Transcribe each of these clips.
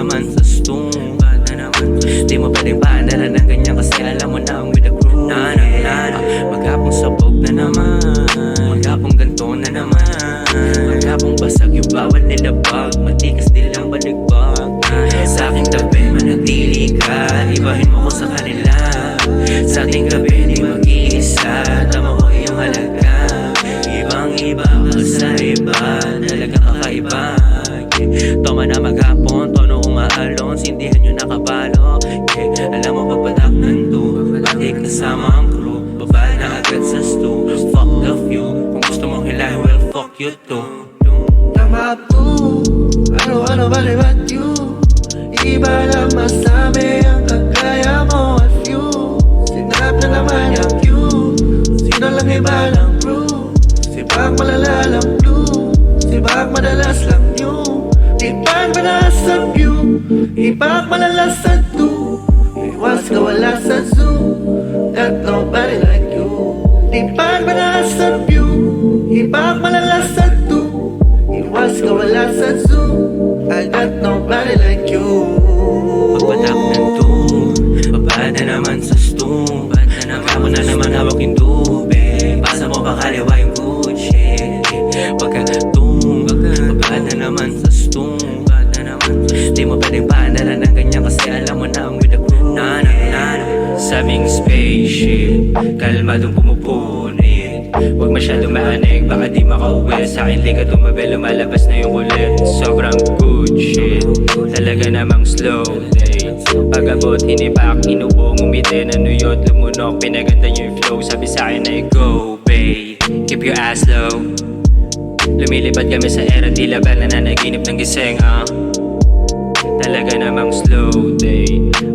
naman sa stool. Di mo pwedeng paandaran ng ganyan kasi alam mo na ang with the crew. Maghapong sabog na naman, maghapong ganto na naman, maghapong basag yung bawal nilabag, matikas nilang baligbag. Sa aking tabi manatili ka, ibahin mo ko sa kanila. Sa ating gabi di mag-iisa, tama ko iyong halaga. Ibang iba ka sa iba, talagang kakaiba. Toma na maghapon, tono umaalon, sindihan nyo nakabalo. Alam mo papatak ng to, pati kasama ang crew, baba na agad sa sto. Fuck the view, kung gusto mong hilahin, well fuck you too. Tama to, ano balibat you. Iba lang masabi ang kagaya mo at you. Sinap na naman ang you, sino lang iba lang crew. Si Bak malala lang blue, si Bak madalas lang new. Ibang madalas sa view, ibang malalas sa do. Iwas ka wala sa zoo, got nobody like you. Ibang madalas sa view, ibang malalas sa do. Iwas ka wala sa zoo, I got nobody like you. Pagpatak ng to, baba na naman sa stool. Ako na naman hawak yung tubig, pasa mo pa kaliwa yung good shit. Pagkatung, baba na naman sa stool. Di mo pwedeng paandaran ng ganyan kasi alam mo na ang with the crew. Sabing spaceship, kalmadong pumupunit. Huwag masyadong maanig, baka di makauwi. Sa akin di ka tumabi, lumalabas na yung kulit. Sobrang good shit, talaga namang slow day. Pag-abot, hinipak, inubo, ngumiti, nanuyot, lumunok, pinaganda yung flow. Sabi sa akin ay go, babe, keep your ass low. Lumilipad kami sa era, di labal na nanaginip ng gising, talaga namang slow day.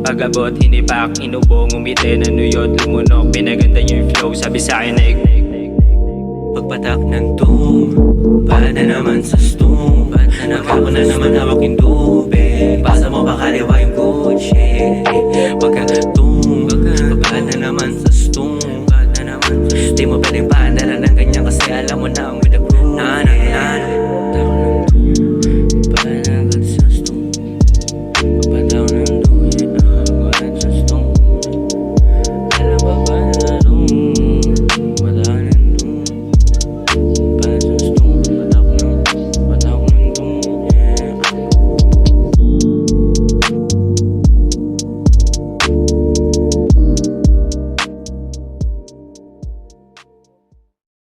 Pag-abot, hinipak, inubo, ngumiti, nanuyot, lumunok, pinaganda yung flow. Sabi sa akin ay pagpatak ng to, bala na naman sa stool. Ako na naman hawak yung tubig,